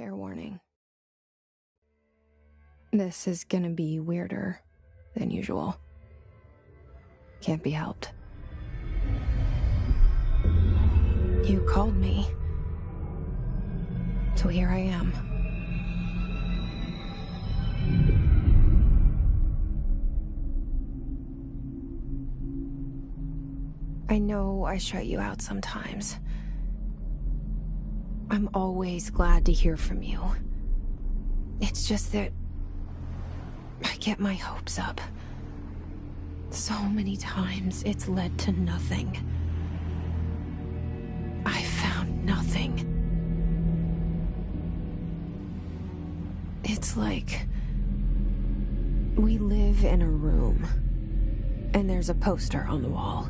Fair warning. This is gonna be weirder than usual. Can't be helped. You called me. So here I am. I know I shut you out sometimes. I'm always glad to hear from you. It's just that I get my hopes up. So many times it's led to nothing. I found nothing. It's like we live in a room, and there's a poster on the wall.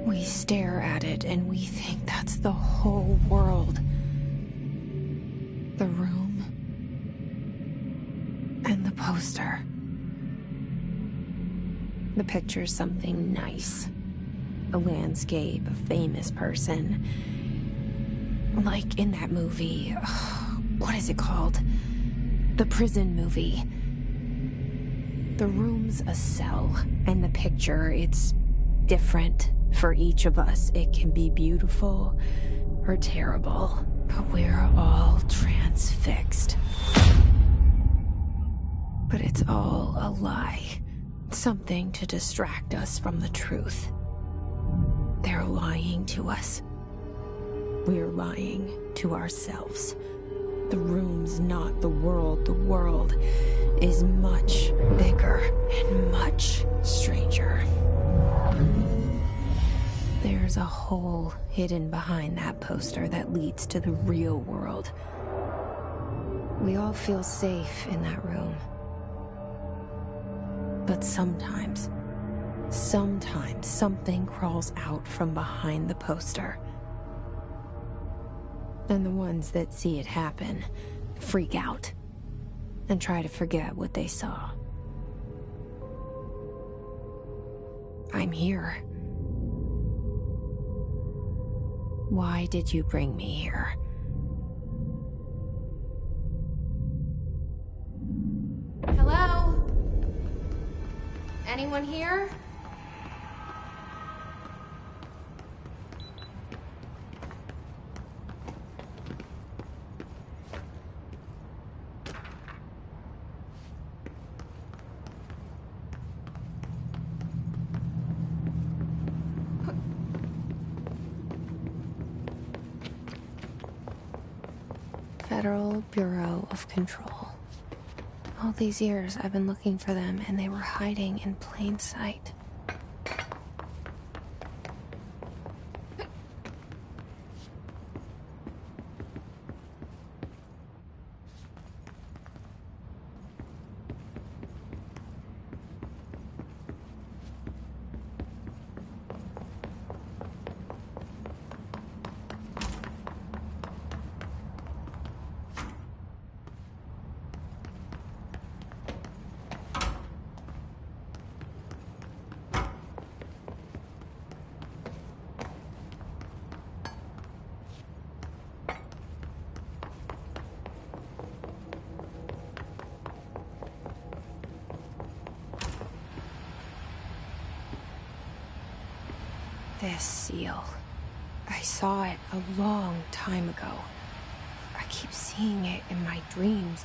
We stare at it and we think that's the whole world. The room and the poster. The picture's something nice. A landscape, a famous person. Like in that movie, what is it called? The prison movie. The room's a cell, and the picture, it's different for each of us. It can be beautiful or terrible, but we're all transfixed. But it's all a lie. Something to distract us from the truth. They're lying to us. We're lying to ourselves. The room's not the world. The world is much bigger and much stranger. There's a hole hidden behind that poster that leads to the real world. We all feel safe in that room. But sometimes something crawls out from behind the poster. And the ones that see it happen freak out and try to forget what they saw. I'm here. Why did you bring me here? Hello? Anyone here? Federal Bureau of Control. All these years I've been looking for them, and they were hiding in plain sight. This seal. I saw it a long time ago. I keep seeing it in my dreams.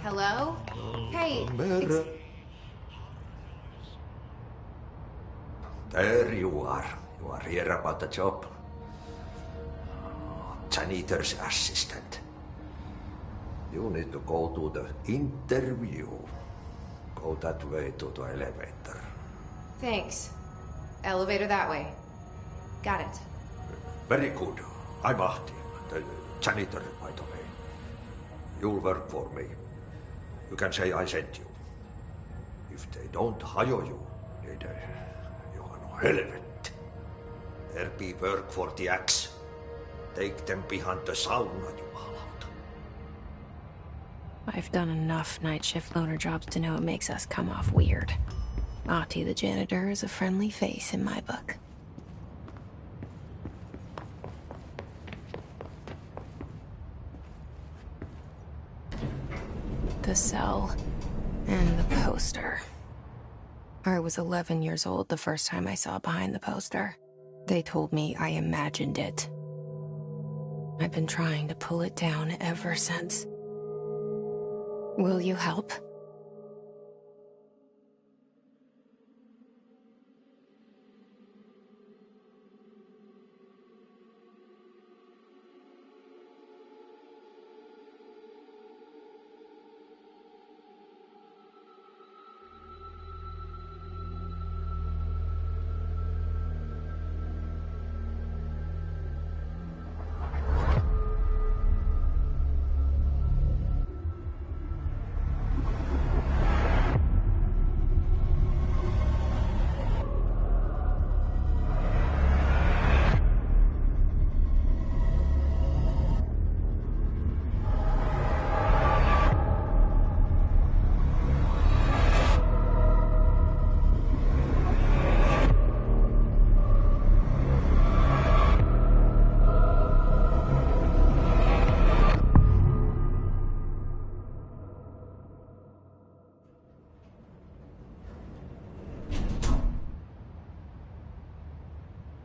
Hello? Hey, There you are. You are here about the job. Janitor's assistant. You need to go to the interview. Go that way to the elevator. thanks. Elevator that way. Got it. Very good. I'm Ahti, the janitor, by the way. You'll work for me. You can say I sent you. If they don't hire you, then you are no helvet. There be work for the axe. Take them behind the sauna, jumalauta. I've done enough night shift loner jobs to know it makes us come off weird. Ahti the janitor is a friendly face in my book. The cell and the poster. I was 11 years old the first time I saw behind the poster. They told me I imagined it. I've been trying to pull it down ever since. Will you help?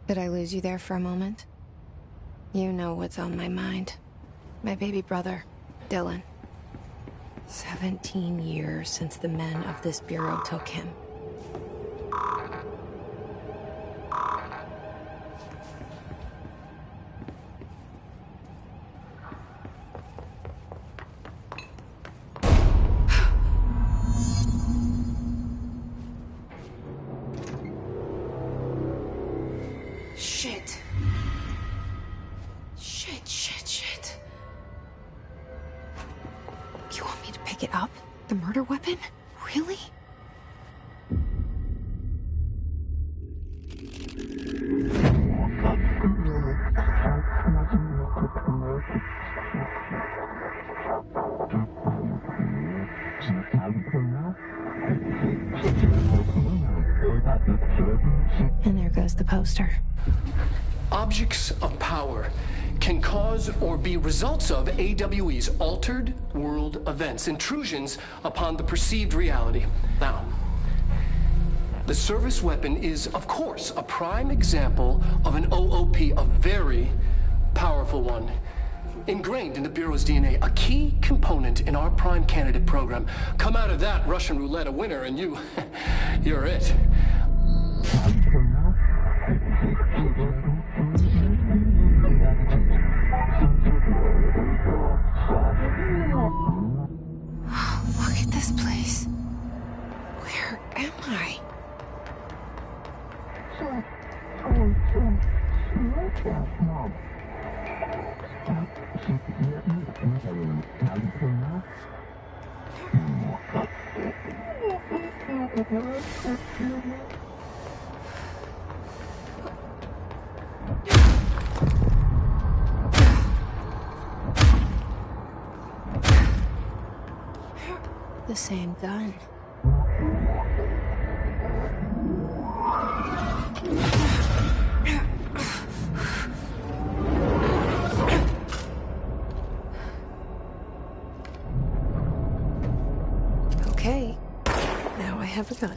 Did I lose you there for a moment? You know what's on my mind. My baby brother, Dylan. 17 years since the men of this bureau took him. Shit. Shit. You want me to pick it up? The murder weapon? Really? And there goes the poster. Objects of power can cause or be results of AWE's altered world events, intrusions upon the perceived reality. Now, the service weapon is, of course, a prime example of an OOP, a very powerful one, ingrained in the Bureau's DNA, a key component in our prime candidate program. Come out of that Russian roulette a winner and you're it. Look at this place. Where am I? The same gun. Okay, now I have a gun.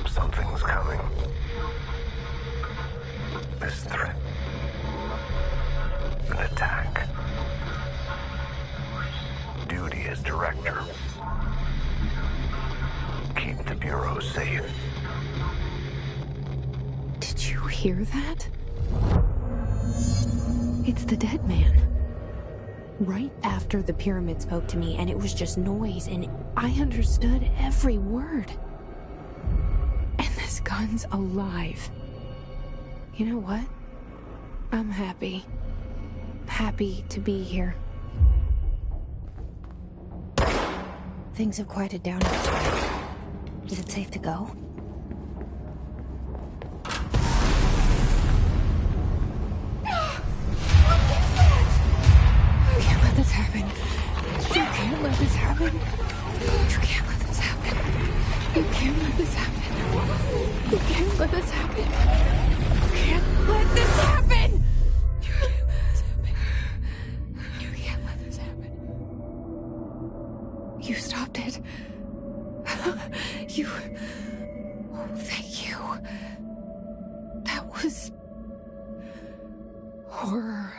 Something's coming. This threat. An attack. Duty as director. Keep the Bureau safe. Did you hear that? It's the dead man. Right after the pyramid spoke to me, and it was just noise, and I understood every word. And this gun's alive. You know what? I'm happy. Happy to be here. Things have quieted down outside. Is it safe to go? This happen. You can't let this happen. You can't let this happen. You can't let this happen. You can't let this happen. You can't let this happen. You can't let this happen. You can't let this happen. You stopped it. You... Oh, thank you. That was... horror.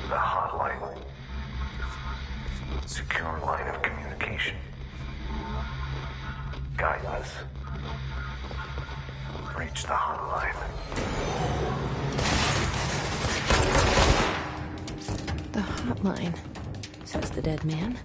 The hotline. Secure line of communication. Guidance. Reach the hotline. The hotline, says the dead man.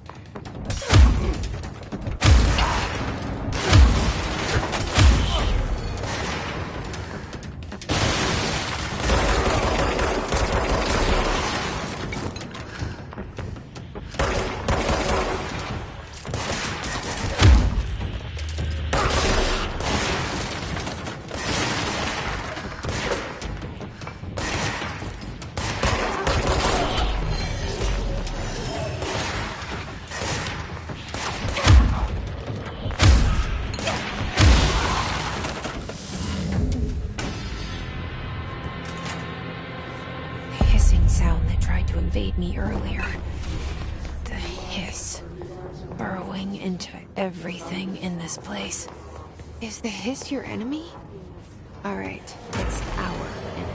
Sound that tried to invade me earlier. The hiss burrowing into everything in this place. Is the hiss your enemy? All right, it's our enemy.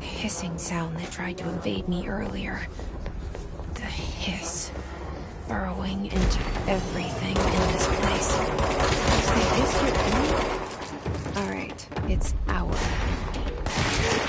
Hissing sound that tried to invade me earlier. The hiss. Burrowing into everything in this place. Is the hiss your enemy? Alright, it's our enemy.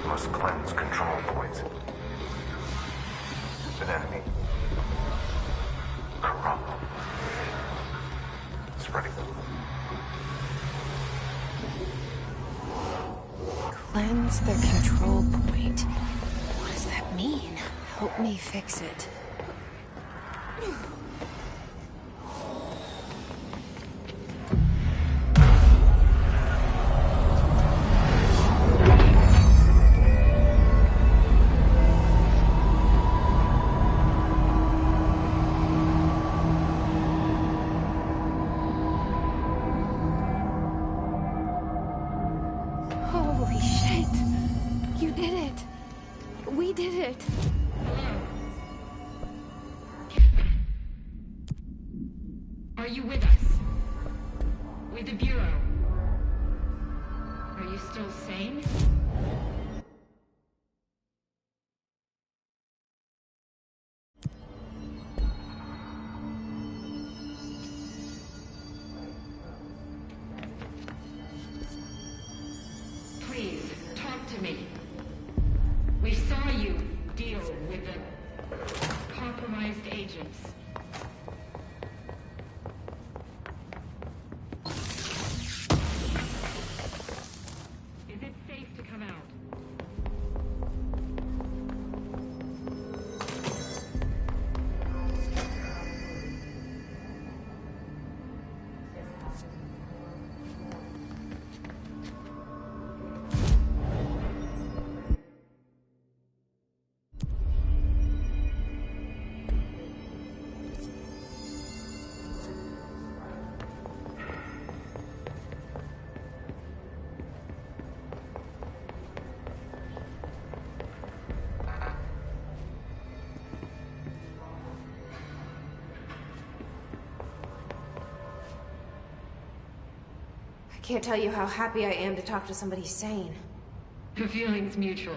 Must cleanse control points. An enemy. Corrupt. Spreading. Cleanse the control point. What does that mean? Help me fix it. Holy shit! You did it! We did it! Are you with us? With the Bureau? Are you still sane? Please, talk to me. We saw you deal with the compromised agents. Is it safe to come out? I can't tell you how happy I am to talk to somebody sane. The feeling's mutual.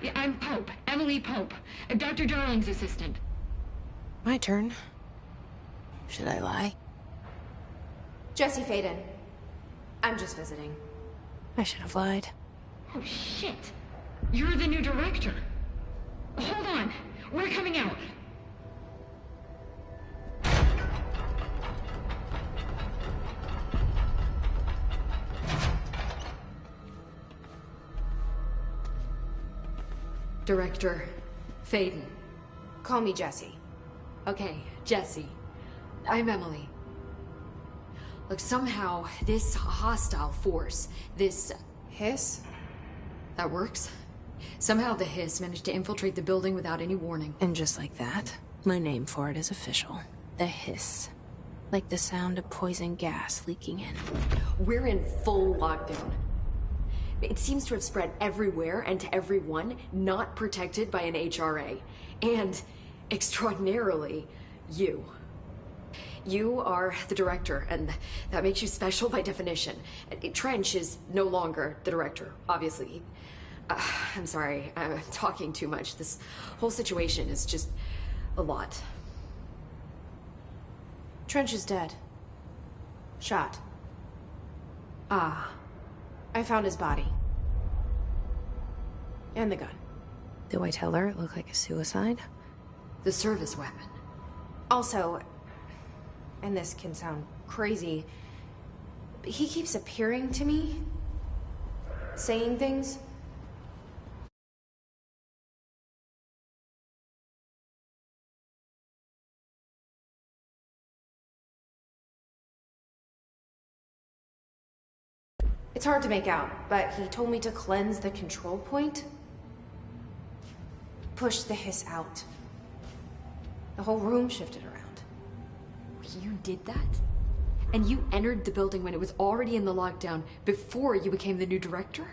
Yeah, I'm Pope, Emily Pope, Dr. Darling's assistant. My turn. Should I lie? Jesse Faden. I'm just visiting. I should have lied. Oh, shit. You're the new director. Hold on. We're coming out. Director Faden. Call me Jesse. Okay, Jesse. I'm Emily. Look, somehow this hostile force, this... Hiss? that works? Somehow the hiss managed to infiltrate the building without any warning. And just like that, my name for it is official. The hiss. Like the sound of poison gas leaking in. We're in full lockdown. It seems to have spread everywhere and to everyone not protected by an HRA. And extraordinarily you. You are the director, and that makes you special by definition. Trench is no longer the director, obviously. I'm sorry, I'm talking too much. This whole situation is just a lot. Trench is dead. Shot. Ah. I found his body. And the gun. Do I tell her it looked like a suicide? The service weapon. Also, and this can sound crazy, but he keeps appearing to me, saying things. It's hard to make out, but he told me to cleanse the control point. Push the hiss out. The whole room shifted around. You did that? And you entered the building when it was already in the lockdown before you became the new director?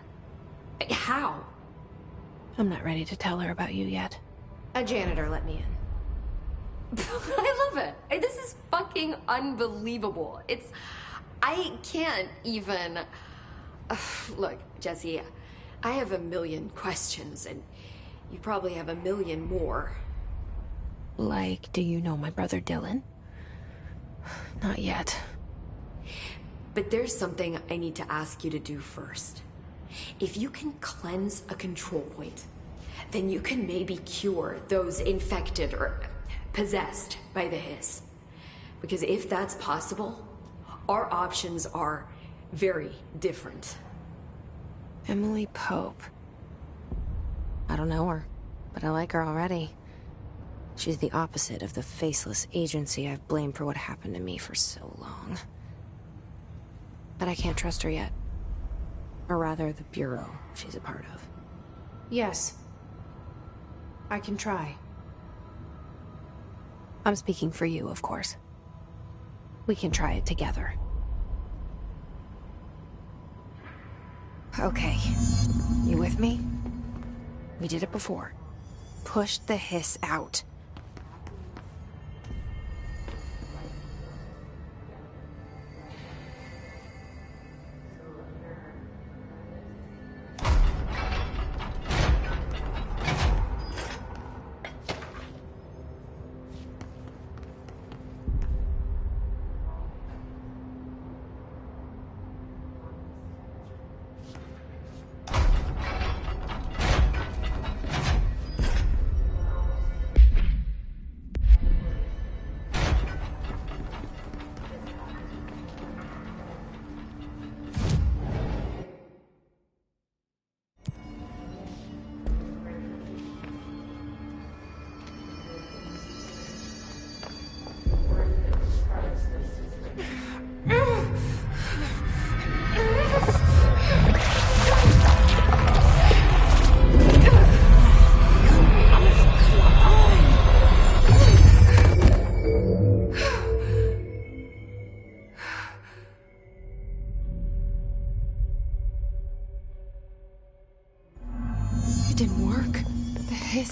How? I'm not ready to tell her about you yet. A janitor let me in. I love it. This is fucking unbelievable. I can't even... Look, Jesse, I have a million questions, and you probably have a million more. Like, do you know my brother Dylan? Not yet. But there's something I need to ask you to do first. If you can cleanse a control point, then you can maybe cure those infected or possessed by the hiss. Because if that's possible, our options are very different. Emily Pope. I don't know her, but I like her already. She's the opposite of the faceless agency I've blamed for what happened to me for so long. But I can't trust her yet. Or rather, the Bureau she's a part of. Yes. I can try. I'm speaking for you, of course. We can try it together. Okay. You with me? We did it before. Push the hiss out.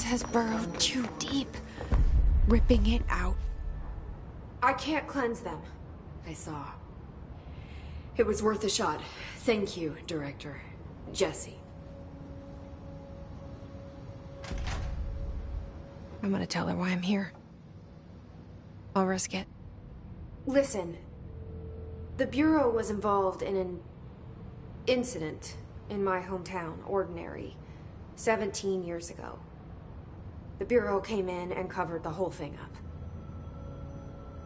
Has burrowed too deep, ripping it out. I can't cleanse them. I saw. It was worth a shot. Thank you, Director. Jesse. I'm gonna tell her why I'm here. I'll risk it. Listen, the Bureau was involved in an incident in my hometown, Ordinary, 17 years ago. The Bureau came in and covered the whole thing up.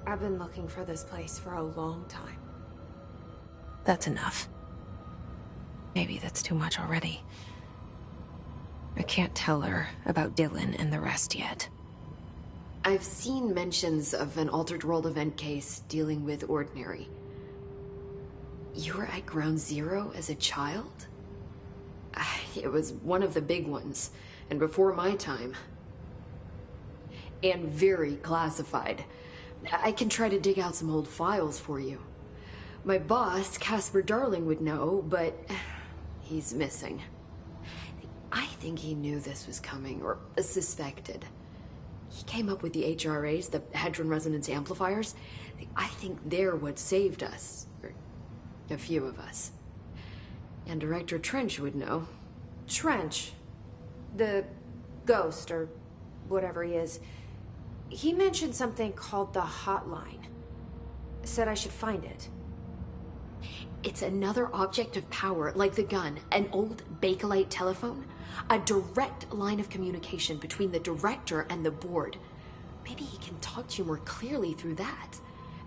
I've been looking for this place for a long time. That's enough. Maybe that's too much already. I can't tell her about Dylan and the rest yet. I've seen mentions of an Altered World event case dealing with Ordinary. You were at Ground Zero as a child? It was one of the big ones, and before my time. And very classified. I can try to dig out some old files for you. My boss, Casper Darling, would know, but he's missing. I think he knew this was coming, or suspected. He came up with the HRAs, the Hadron Resonance Amplifiers. I think they're what saved us. Or a few of us. And Director Trench would know. Trench. The ghost, or whatever he is. He mentioned something called the Hotline. Said I should find it. It's another object of power, like the gun, an old Bakelite telephone. A direct line of communication between the director and the board. Maybe he can talk to you more clearly through that.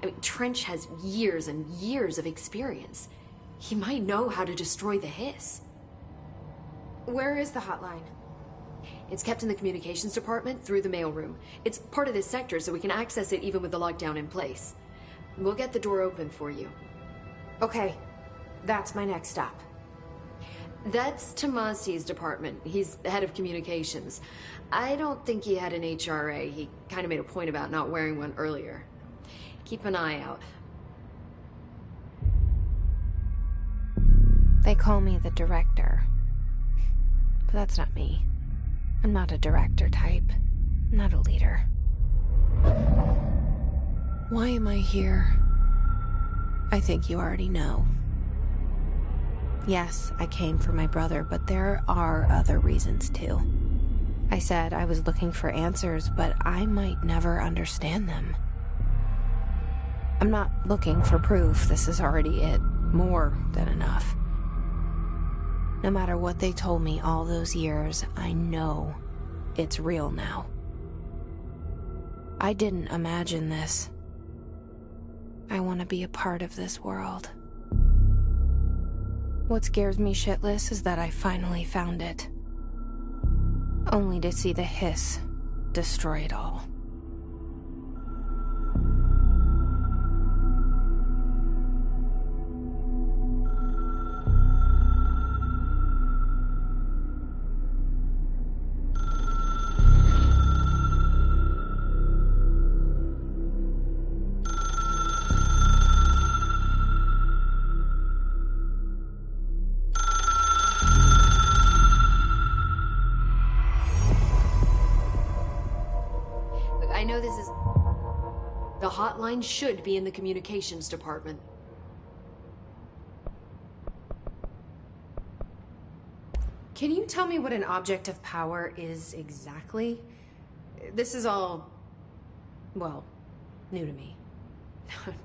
I mean, Trench has years and years of experience. He might know how to destroy the Hiss. Where is the hotline? It's kept in the communications department through the mailroom. It's part of this sector, so we can access it even with the lockdown in place. We'll get the door open for you. Okay, that's my next stop. That's Tomasi's department. He's the head of communications. I don't think he had an HRA. He kind of made a point about not wearing one earlier. Keep an eye out. They call me the director. But that's not me. I'm not a director type. I'm not a leader. Why am I here? I think you already know. Yes, I came for my brother, but there are other reasons too. I said I was looking for answers, but I might never understand them. I'm not looking for proof. This is already it. More than enough. No matter what they told me all those years, I know it's real now. I didn't imagine this. I want to be a part of this world. What scares me shitless is that I finally found it. Only to see the Hiss destroy it all. I know this is... The hotline should be in the communications department. Can you tell me what an object of power is exactly? This is all, well, new to me.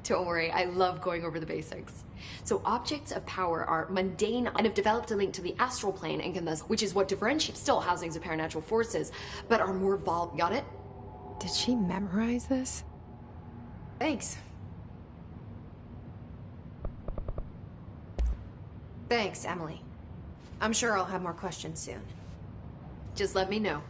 Don't worry, I love going over the basics. So objects of power are mundane and have developed a link to the astral plane and can thus, which is what differentiates still housings of paranatural forces, but are more got it? Did she memorize this? Thanks. Thanks, Emily. I'm sure I'll have more questions soon. Just let me know.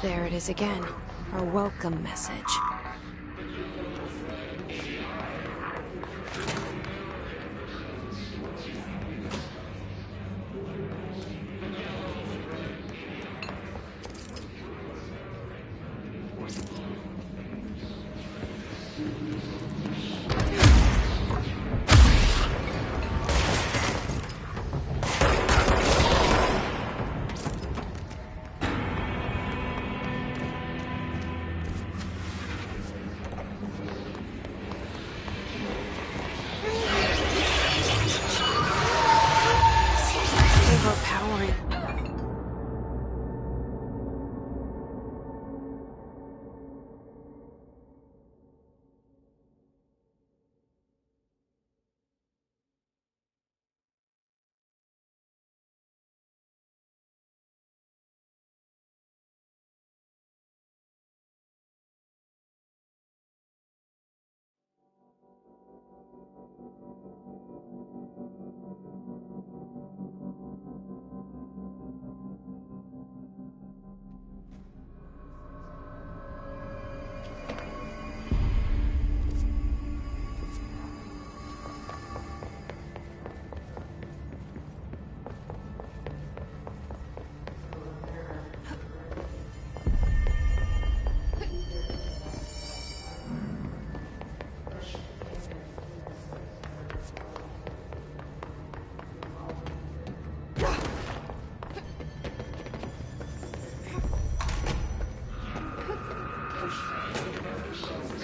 There it is again. Our welcome message. Overpowering.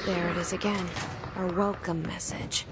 There it is again. Our welcome message.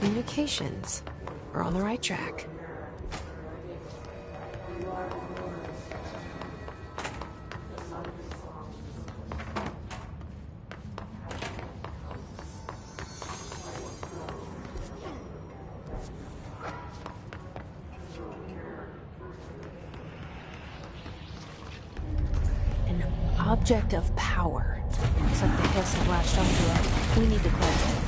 Communications. We're on the right track. An object of power. Looks like the Hiss have latched onto it. We need to cleanse it.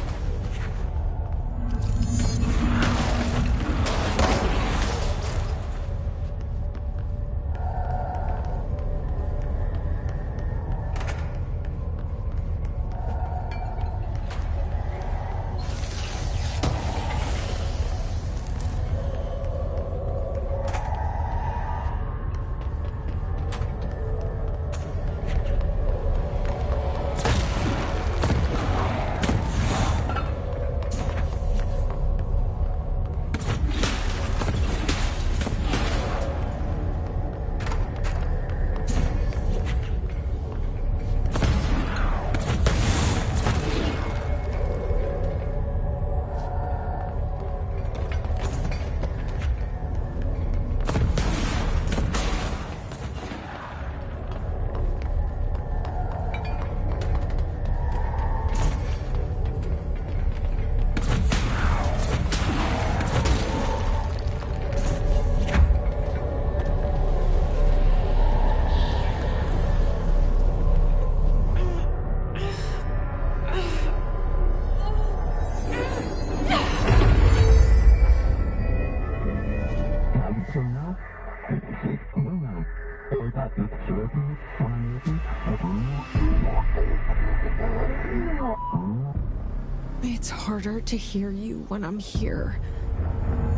It's harder to hear you when I'm here.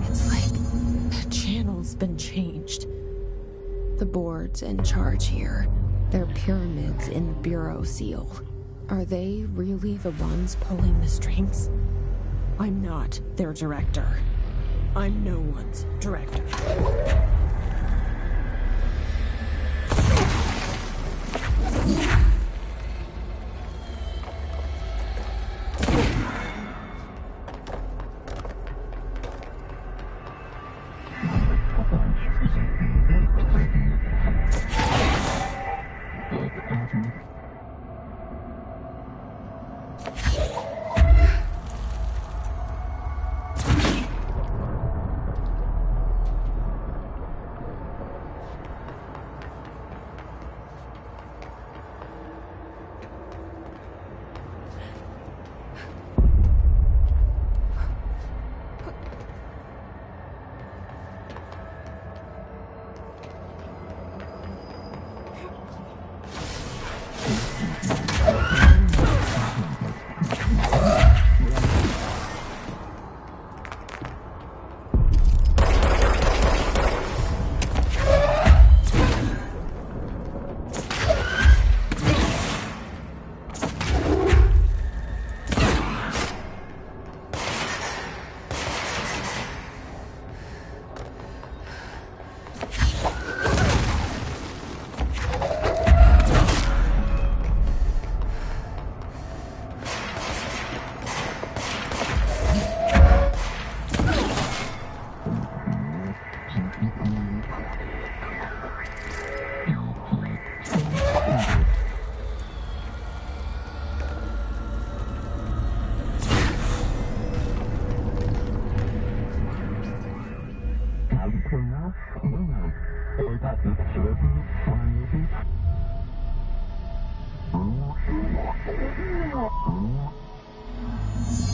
It's like the channel's been changed. The board's in charge here. They're pyramids in the Bureau seal. Are they really the ones pulling the strings? I'm not their director. I'm no one's director.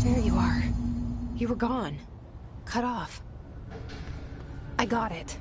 There you are. You were gone. Cut off. I got it.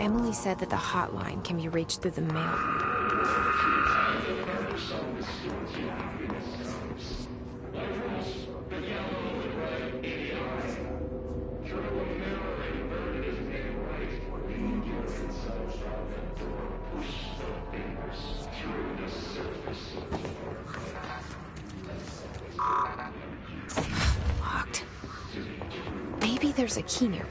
Emily said that the hotline can be reached through the mailroom. Locked. Maybe there's a key nearby.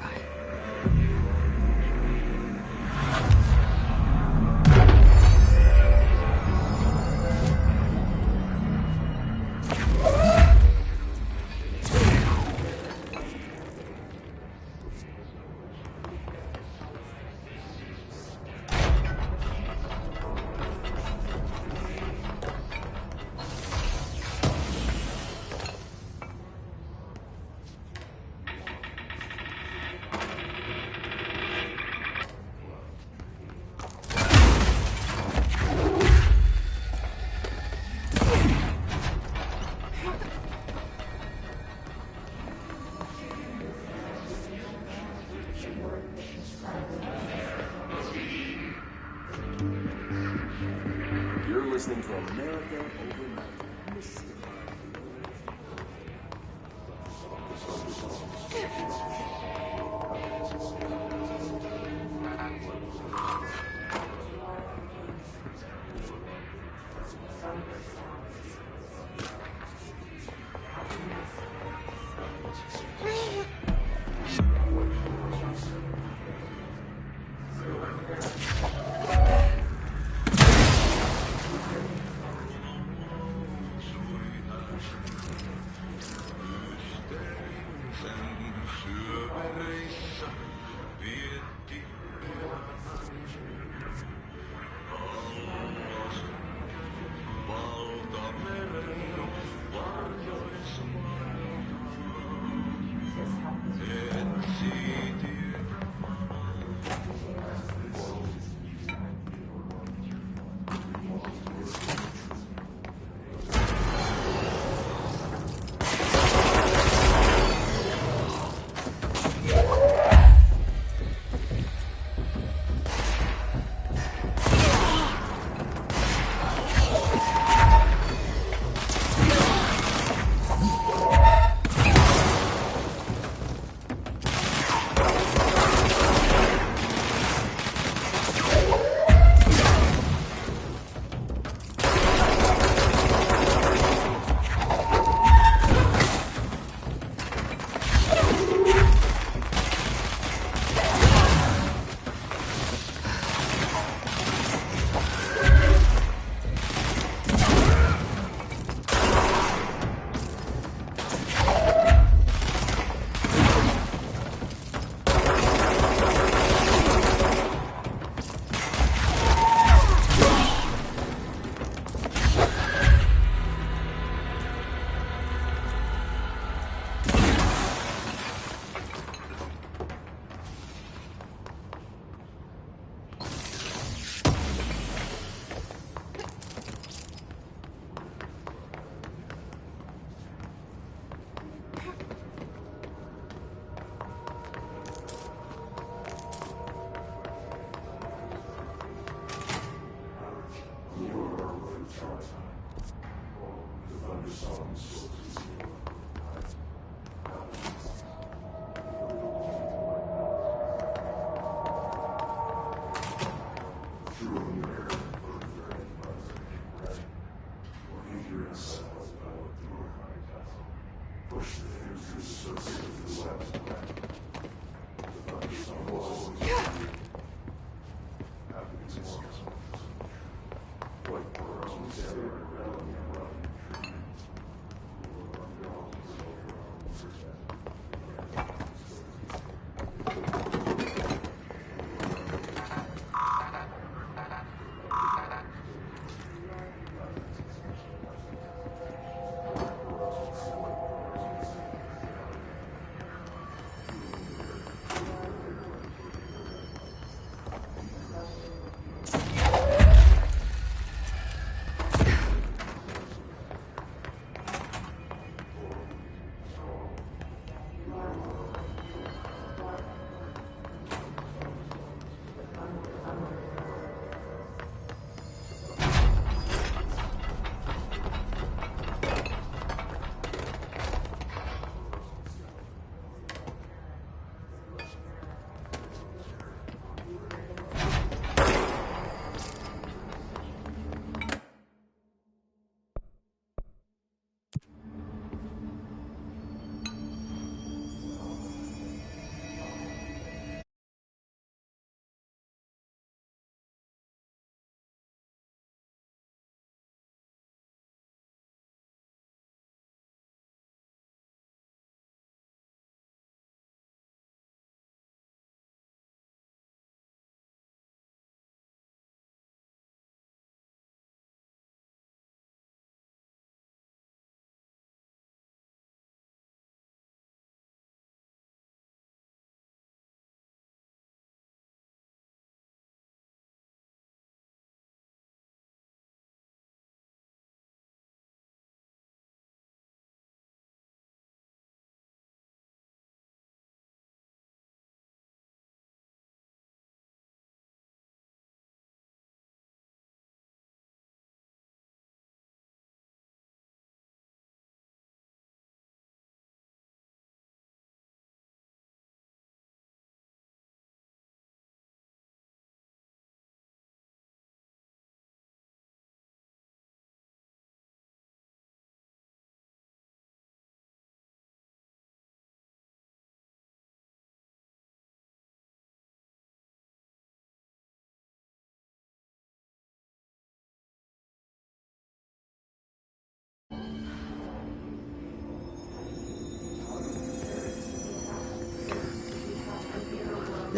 You're listening to America Overnight.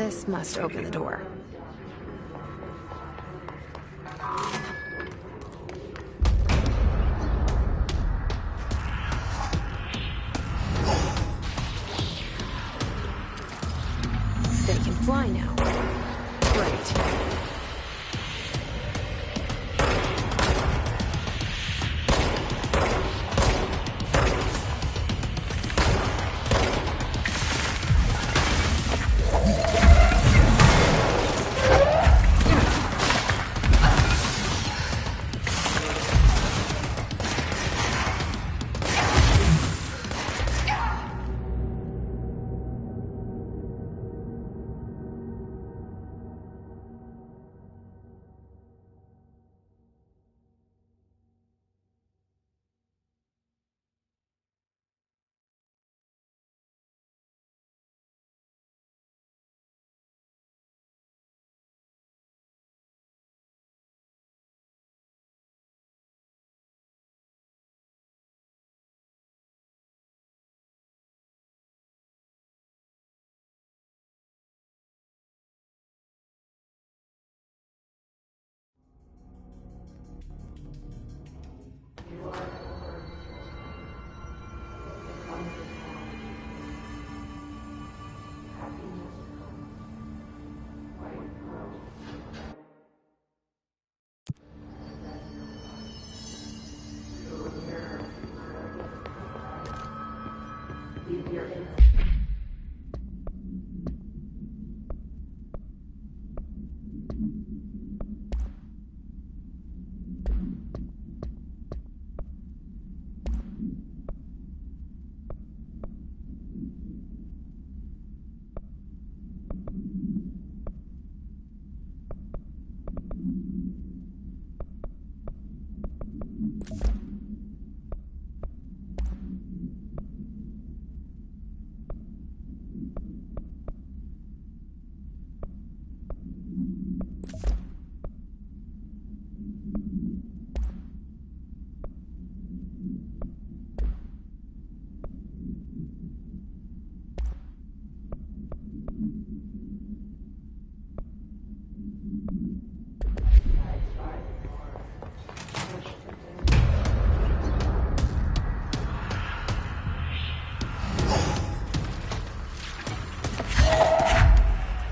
This must open the door. They can fly now. Great.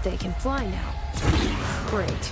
They can fly now. Great.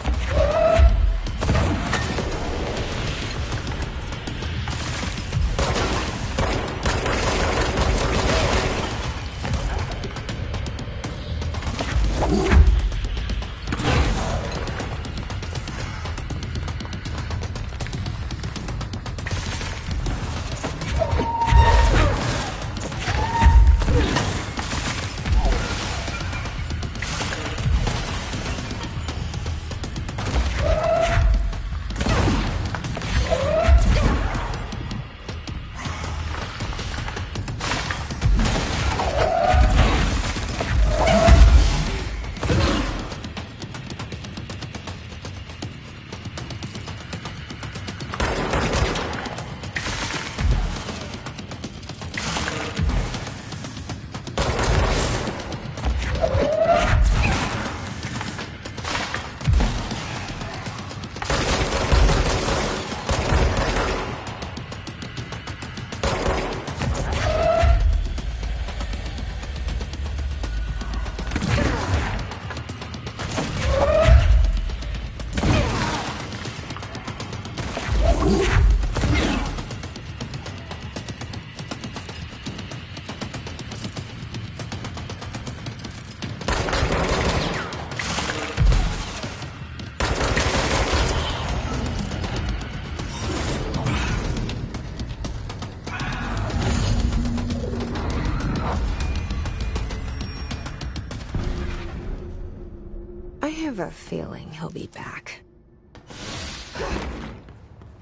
I have a feeling he'll be back.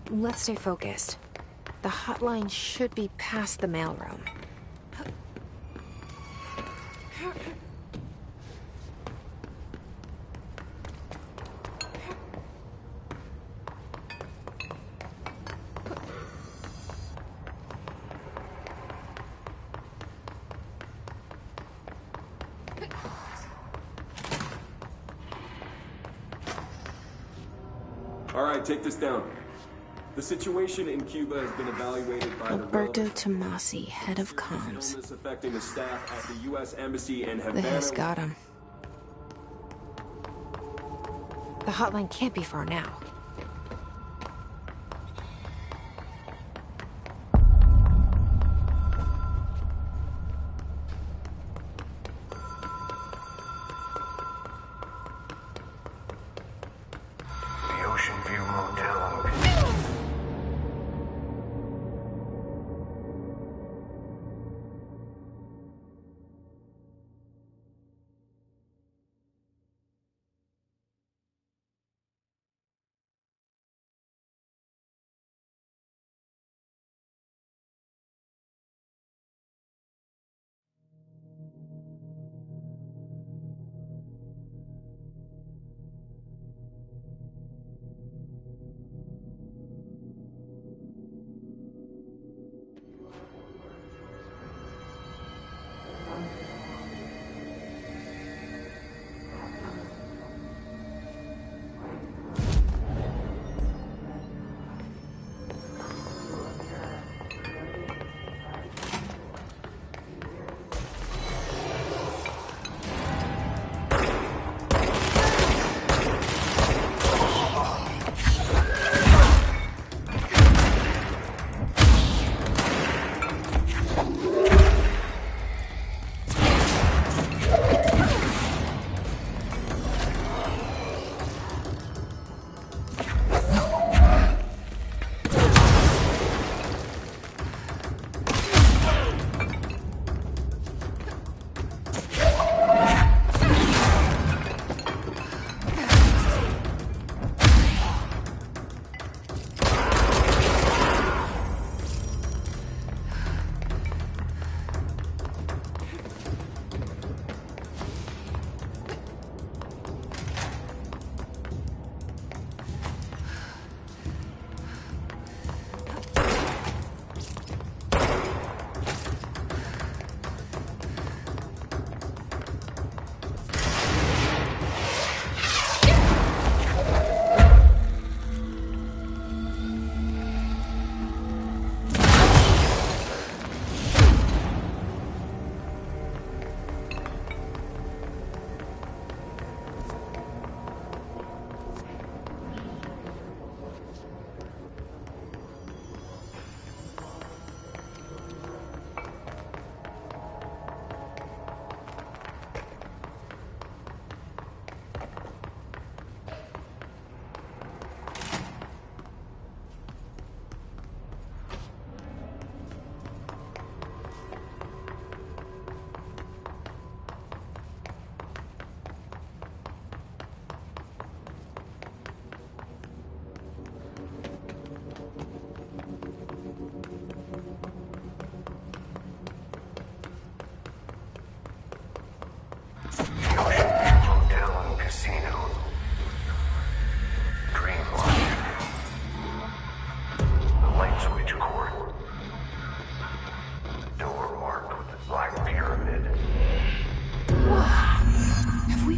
Let's stay focused. The hotline should be past the mailroom. take this down. The situation in Cuba has been evaluated by Alberto Tomasi, head of comms. illness affecting the staff at the U.S. Embassy in Havana. The hiss got him. The hotline can't be far now. The Ocean View Motel.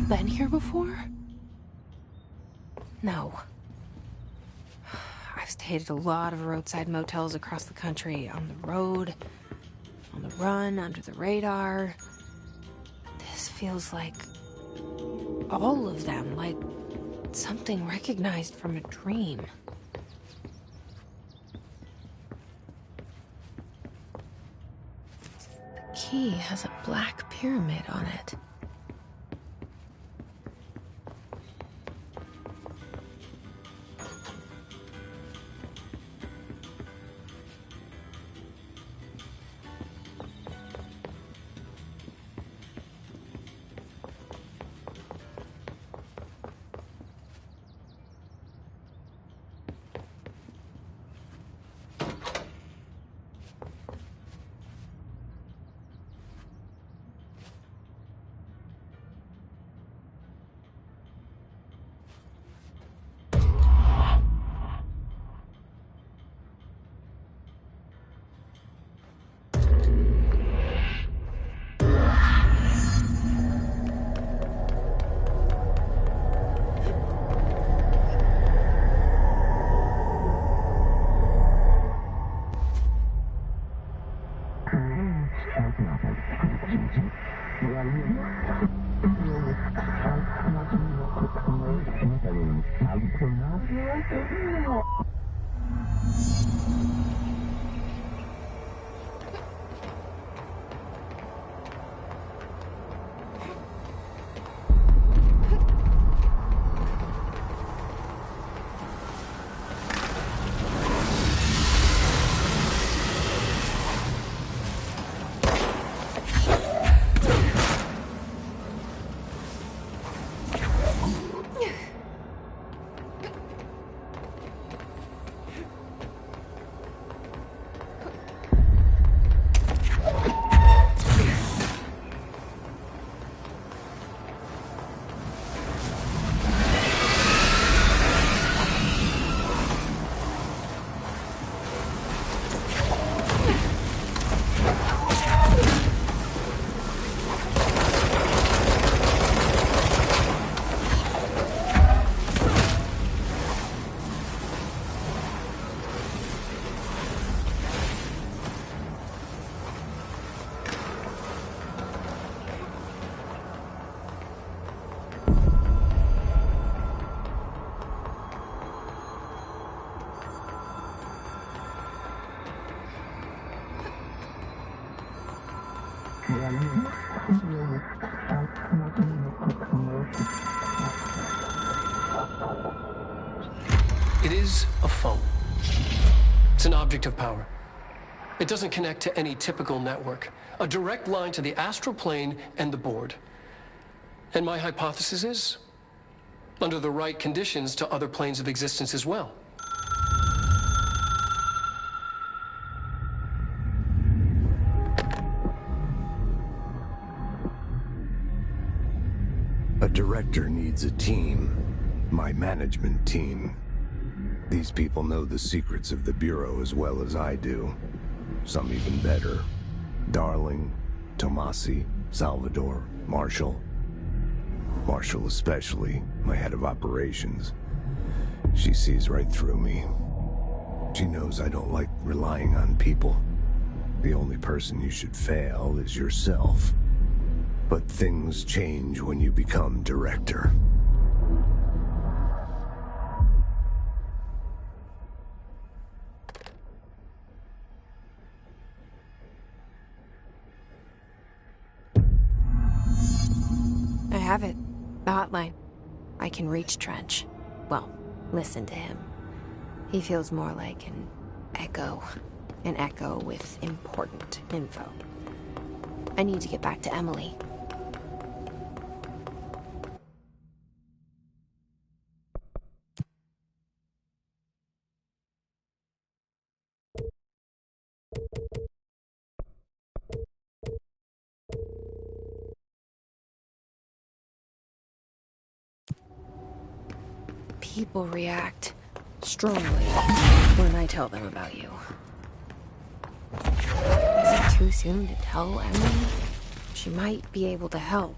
been here before? No. I've stayed at a lot of roadside motels across the country, on the road, on the run, under the radar. This feels like all of them, like something recognized from a dream. The key has a black pyramid on it. It is a phone. It's an object of power. It doesn't connect to any typical network. A direct line to the astral plane and the board. And my hypothesis is, under the right conditions, to other planes of existence as well. A director needs a team. My management team. These people know the secrets of the Bureau as well as I do. Some even better. Darling, Tomasi, Salvador, Marshall. Marshall especially, my head of operations. She sees right through me. She knows I don't like relying on people. The only person you should fail is yourself. But things change when you become director. I have it. The hotline. I can reach Trench. Well, listen to him. He feels more like an echo. An echo with important info. I need to get back to Emily. People react strongly when I tell them about you. Is it too soon to tell Emily? She might be able to help.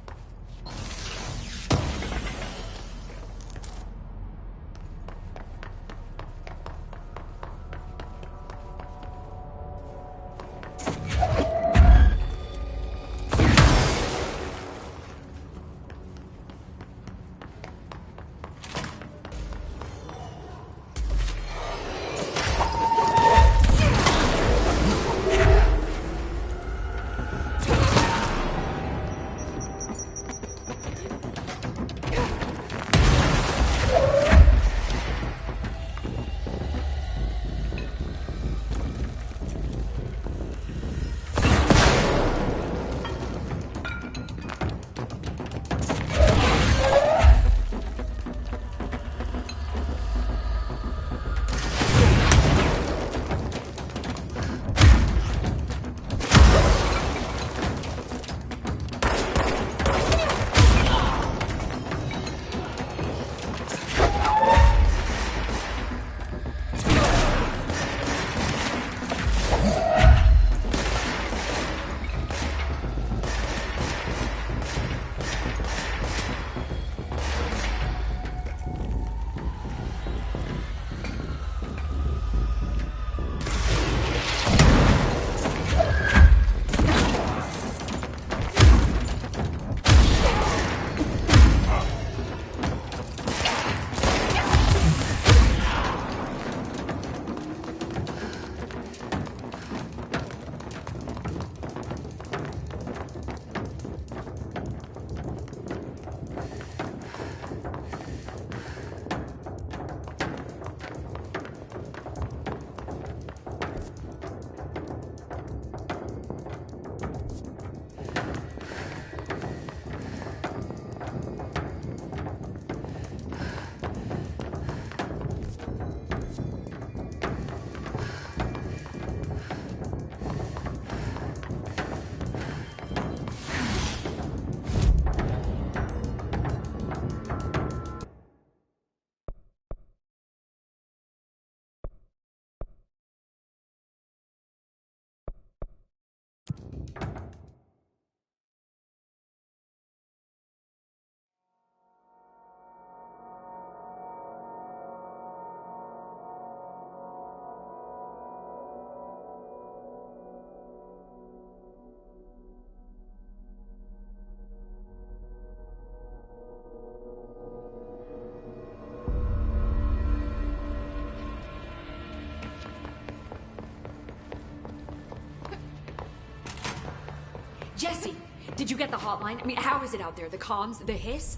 Jesse, did you get the hotline? I mean, how is it out there? The comms, the hiss?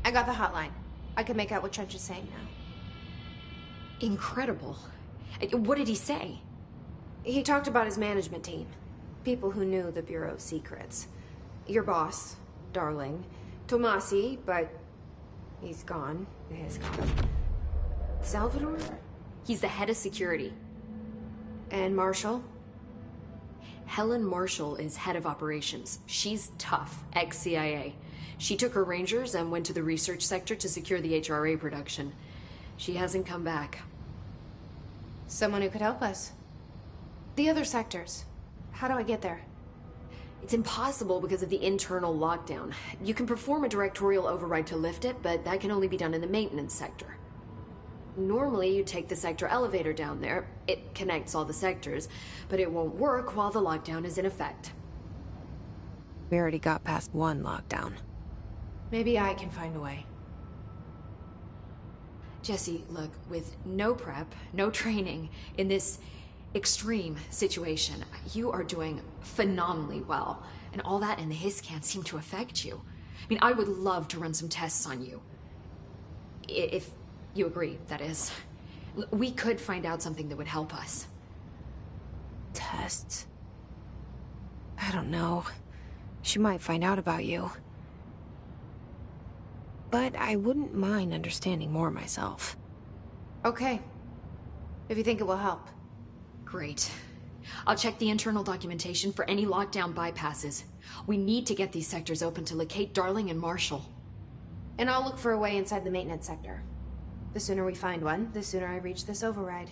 I got the hotline. I can make out what Trench is saying now. Incredible. What did he say? He talked about his management team. People who knew the Bureau's secrets. Your boss, Darling. Tomasi, but he's gone. He's gone. Salvador? He's the head of security. And Marshall? Helen Marshall is head of operations. She's tough, ex-CIA. She took her Rangers and went to the research sector to secure the HRA production. She hasn't come back. Someone who could help us. The other sectors. How do I get there? It's impossible because of the internal lockdown. You can perform a directorial override to lift it, but that can only be done in the maintenance sector. Normally, you take the sector elevator down there. It connects all the sectors, but it won't work while the lockdown is in effect. We already got past one lockdown. Maybe I can find a way. Jesse, look, with no prep, no training, in this extreme situation, you are doing phenomenally well. And all that and the hiss can't seem to affect you. I mean, I would love to run some tests on you. If you agree, that is. We could find out something that would help us. Tests? I don't know. She might find out about you. But I wouldn't mind understanding more myself. Okay. If you think it will help. Great. I'll check the internal documentation for any lockdown bypasses. We need to get these sectors open to locate Darling and Marshall. And I'll look for a way inside the maintenance sector. The sooner we find one, the sooner I reach this override.